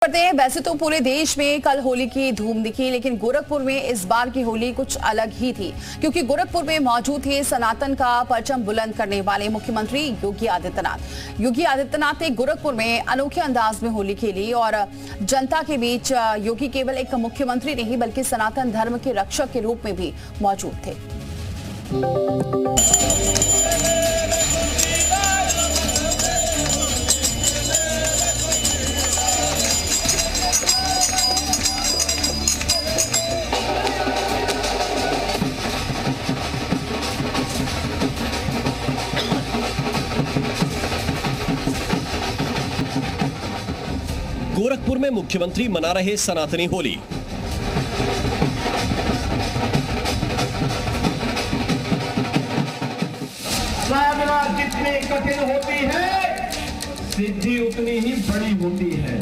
करते हैं। वैसे तो पूरे देश में कल होली की धूम दिखी, लेकिन गोरखपुर में इस बार की होली कुछ अलग ही थी, क्योंकि गोरखपुर में मौजूद थे सनातन का परचम बुलंद करने वाले मुख्यमंत्री योगी आदित्यनाथ। योगी आदित्यनाथ ने गोरखपुर में अनोखे अंदाज में होली खेली और जनता के बीच योगी केवल एक मुख्यमंत्री नहीं बल्कि सनातन धर्म के रक्षक के रूप में भी मौजूद थे। गोरखपुर में मुख्यमंत्री मना रहे सनातनी होली। साधना जितनी कठिन होती है, सिद्धि उतनी ही बड़ी होती है।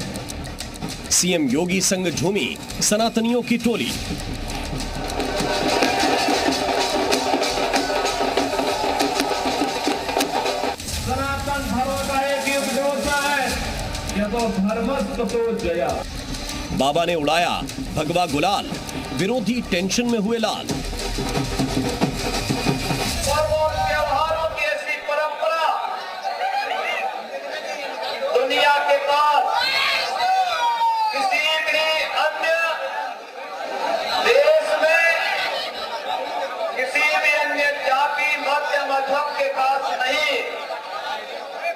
सीएम योगी संग झूमी सनातनियों की टोली। सनातन धर्म का एक युग होता है, यतो धर्मस्तु तो जया। बाबा ने उड़ाया भगवा गुलाल, विरोधी टेंशन में हुए लाल। त्योहारों की ऐसी परंपरा दुनिया के पास किसी भी अन्य देश में, किसी भी अन्य जाति मत या मजहब के पास नहीं,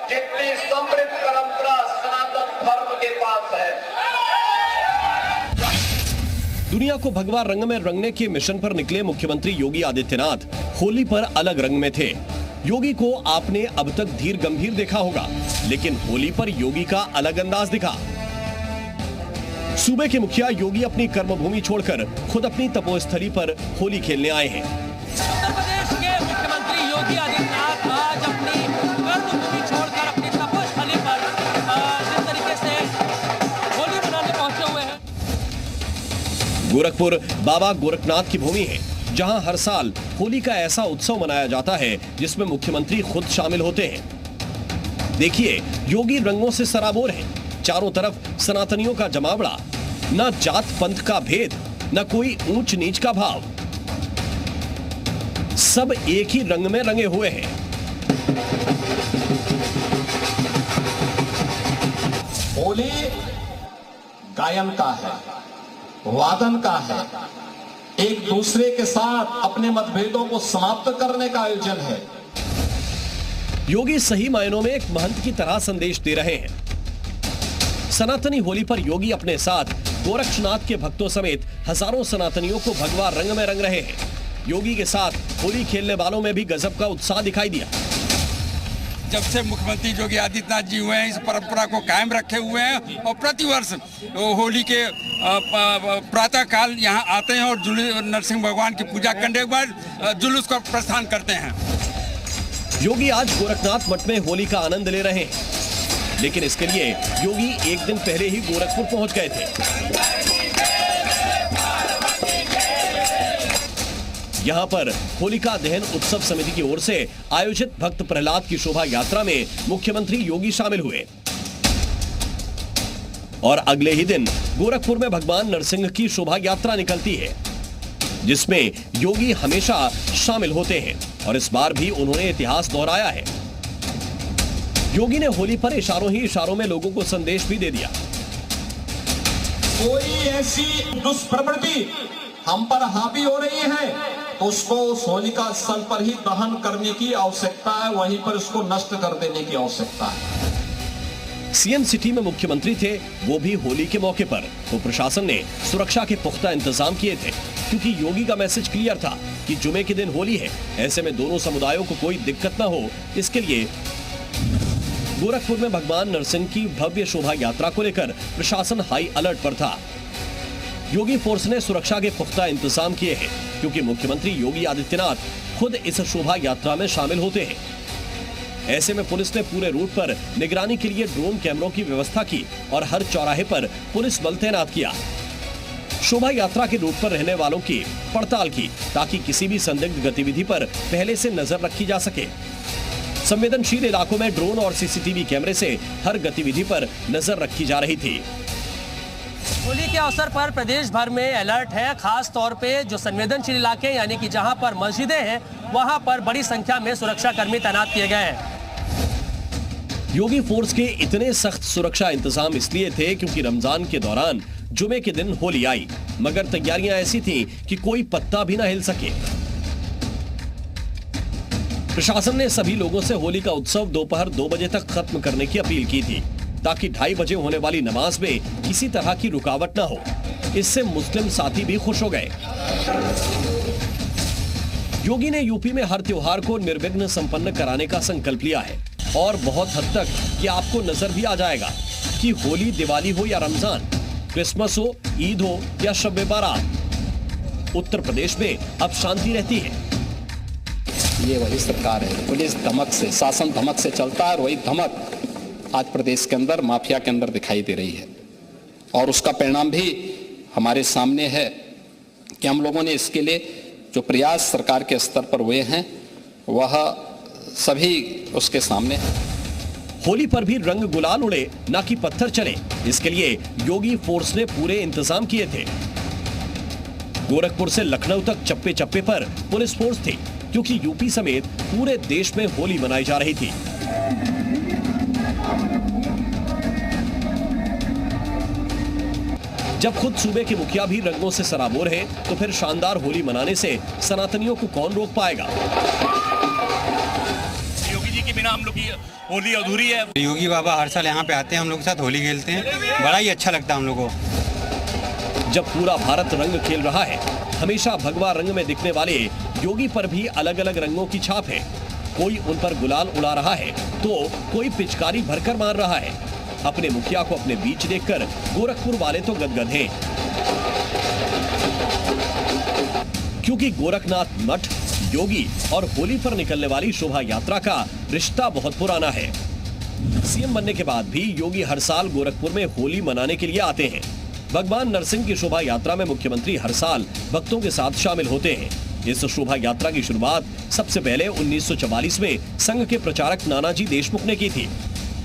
जितनी समृद्ध परंपरा सनातन धर्म के पास है। दुनिया को भगवा रंग में रंगने के मिशन पर निकले मुख्यमंत्री योगी आदित्यनाथ होली पर अलग रंग में थे। योगी को आपने अब तक धीर गंभीर देखा होगा, लेकिन होली पर योगी का अलग अंदाज दिखा। सूबे के मुखिया योगी अपनी कर्मभूमि छोड़कर खुद अपनी तपोस्थली पर होली खेलने आए हैं। उत्तर प्रदेश के मुख्यमंत्री योगी आदित्यनाथ आज अपनी कर्मभूमि छोड़कर अपनी तपोस्थली पर जिस तरीके से होली मनाने पहुंचे हुए हैं। गोरखपुर बाबा गोरखनाथ की भूमि है, जहां हर साल होली का ऐसा उत्सव मनाया जाता है जिसमें मुख्यमंत्री खुद शामिल होते हैं। देखिए, योगी रंगों से सराबोर है। चारों तरफ सनातनियों का जमावड़ा, न जात पंथ का भेद, न कोई ऊंच नीच का भाव, सब एक ही रंग में रंगे हुए हैं। होली गायन का है, वादन का है, एक दूसरे के साथ अपने मतभेदों को समाप्त करने का आयोजन है। योगी सही मायनों में एक महंत की तरह संदेश दे रहे हैं। सनातनी होली पर योगी अपने साथ गोरक्षनाथ के भक्तों समेत हजारों सनातनियों को भगवा रंग में रंग रहे हैं। योगी के साथ होली खेलने वालों में भी गजब का उत्साह दिखाई दिया। जब से मुख्यमंत्री योगी आदित्यनाथ जी हुए हैं, इस परंपरा को कायम रखे हुए हैं और प्रतिवर्ष होली के प्रातः काल यहाँ आते हैं और नरसिंह भगवान की पूजा करने के बाद जुलूस का प्रस्थान करते हैं। योगी आज गोरखनाथ मठ में होली का आनंद ले रहे हैं, लेकिन इसके लिए योगी एक दिन पहले ही गोरखपुर पहुंच गए थे। यहाँ पर होलिका दहन उत्सव समिति की ओर से आयोजित भक्त प्रहलाद की शोभा यात्रा में मुख्यमंत्री योगी शामिल हुए और अगले ही दिन गोरखपुर में भगवान नरसिंह की शोभा यात्रा निकलती है, जिसमें योगी हमेशा शामिल होते हैं और इस बार भी उन्होंने इतिहास दोहराया है। योगी ने होली पर इशारों ही इशारों में लोगों को संदेश भी दे दिया। कोई ऐसी दुष्प्रवृत्ति हम पर हावी हो रही है तो उसको उस होलिका स्थल पर ही दहन करने की आवश्यकता है, वहीं पर उसको नष्ट कर देने की आवश्यकता है। सीएम सिटी में मुख्यमंत्री थे, वो भी होली के मौके पर। तो प्रशासन ने सुरक्षा के पुख्ता इंतजाम किए थे, क्योंकि योगी का मैसेज क्लियर था कि जुमे के दिन होली है, ऐसे में दोनों समुदायों को कोई दिक्कत ना हो। इसके लिए गोरखपुर में भगवान नरसिंह की भव्य शोभा यात्रा को लेकर प्रशासन हाई अलर्ट पर था। योगी फोर्स ने सुरक्षा के पुख्ता इंतजाम किए हैं, क्योंकि मुख्यमंत्री योगी आदित्यनाथ खुद इस शोभा यात्रा में शामिल होते हैं। ऐसे में पुलिस ने पूरे रूट पर निगरानी के लिए ड्रोन कैमरों की व्यवस्था की और हर चौराहे पर पुलिस बल तैनात किया। शोभा यात्रा के रूट पर रहने वालों की पड़ताल की, ताकि किसी भी संदिग्ध गतिविधि पर पहले से नजर रखी जा सके। संवेदनशील इलाकों में ड्रोन और सीसीटीवी कैमरे से हर गतिविधि पर नजर रखी जा रही थी। होली के अवसर पर प्रदेश भर में अलर्ट है। खास तौर पे जो संवेदनशील इलाके यानी कि जहां पर मस्जिदें हैं वहां पर बड़ी संख्या में सुरक्षा कर्मी तैनात किए गए हैं। योगी फोर्स के इतने सख्त सुरक्षा इंतजाम इसलिए थे क्योंकि रमजान के दौरान जुमे के दिन होली आई, मगर तैयारियां ऐसी थीं कि कोई पत्ता भी ना हिल सके। प्रशासन ने सभी लोगों से होली का उत्सव दोपहर 2 बजे तक खत्म करने की अपील की थी ताकि 2:30 बजे होने वाली नमाज में किसी तरह की रुकावट न हो। इससे मुस्लिम साथी भी खुश हो गए। योगी ने यूपी में हर त्योहार को निर्विघ्न संपन्न कराने का संकल्प लिया है और बहुत हद तक कि आपको नजर भी आ जाएगा कि होली, दिवाली हो या रमजान, क्रिसमस हो, ईद हो या शब बारात, उत्तर प्रदेश में अब शांति रहती है। ये वही सरकार है, पुलिस धमक से, शासन धमक से चलता है और वही धमक आज प्रदेश के अंदर, माफिया के अंदर दिखाई दे रही है। और उसका परिणाम भी हमारे सामने है कि हम लोगों ने इसके लिए जो प्रयास सरकार के स्तर पर हुए हैं वह सभी उसके सामने है। होली पर भी रंग गुलाल उड़े, ना कि पत्थर चले, इसके लिए योगी फोर्स ने पूरे इंतजाम किए थे। गोरखपुर से लखनऊ तक चप्पे चप्पे पर पुलिस फोर्स थी क्योंकि यूपी समेत पूरे देश में होली मनाई जा रही थी। जब खुद सूबे के मुखिया भी रंगों से सराबोर हैं, तो फिर शानदार होली मनाने से सनातनियों को कौन रोक पाएगा। योगी जी के बिना हम लोग की होली अधूरी है। योगी बाबा हर साल यहाँ पे आते हैं, हम लोग के साथ होली खेलते हैं, बड़ा ही अच्छा लगता है हम लोग को। जब पूरा भारत रंग खेल रहा है, हमेशा भगवा रंग में दिखने वाले योगी पर भी अलग अलग रंगों की छाप है। कोई उन पर गुलाल उड़ा रहा है तो कोई पिचकारी भरकर मार रहा है। अपने मुखिया को अपने बीच देखकर गोरखपुर वाले तो गदगद हैं, क्योंकि गोरखनाथ मठ, योगी और होली पर निकलने वाली शोभा यात्रा का रिश्ता बहुत पुराना है। सीएम बनने के बाद भी योगी हर साल गोरखपुर में होली मनाने के लिए आते हैं। भगवान नरसिंह की शोभा यात्रा में मुख्यमंत्री हर साल भक्तों के साथ शामिल होते हैं। इस शोभा यात्रा की शुरुआत सबसे पहले 1944 में संघ के प्रचारक नानाजी देशमुख ने की थी।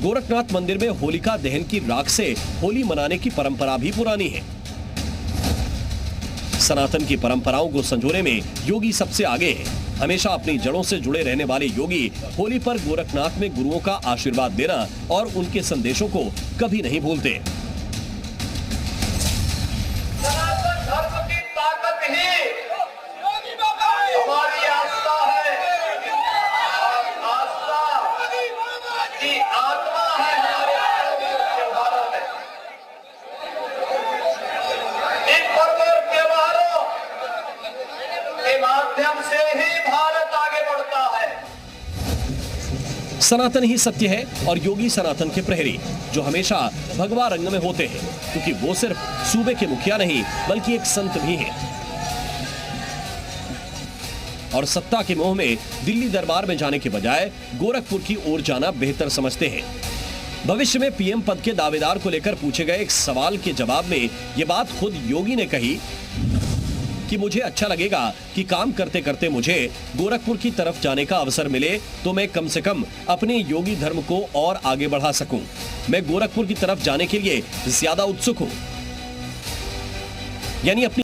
गोरखनाथ मंदिर में होलिका दहन की राख से होली मनाने की परंपरा भी पुरानी है। सनातन की परंपराओं को संजोने में योगी सबसे आगे है। हमेशा अपनी जड़ों से जुड़े रहने वाले योगी होली पर गोरखनाथ में गुरुओं का आशीर्वाद देना और उनके संदेशों को कभी नहीं भूलते। हमारी आस्था है, आस्था की आत्मा है हमारे त्योहारों में। इन पर्व और त्योहारों के माध्यम से ही भारत आगे बढ़ता है। सनातन ही सत्य है और योगी सनातन के प्रहरी, जो हमेशा भगवा रंग में होते हैं, क्योंकि वो सिर्फ सूबे के मुखिया नहीं बल्कि एक संत भी हैं। और सत्ता के मोह में दिल्ली दरबार में जाने के बजाय गोरखपुर की ओर जाना बेहतर समझते हैं। भविष्य में पीएम पद के दावेदार को लेकर पूछे गए एक सवाल के जवाब में ये बात खुद योगी ने कही कि मुझे अच्छा लगेगा कि काम करते करते मुझे गोरखपुर की तरफ जाने का अवसर मिले तो मैं कम से कम अपने योगी धर्म को और आगे बढ़ा सकूं। मैं गोरखपुर की तरफ जाने के लिए ज्यादा उत्सुक हूं। यानी अपनी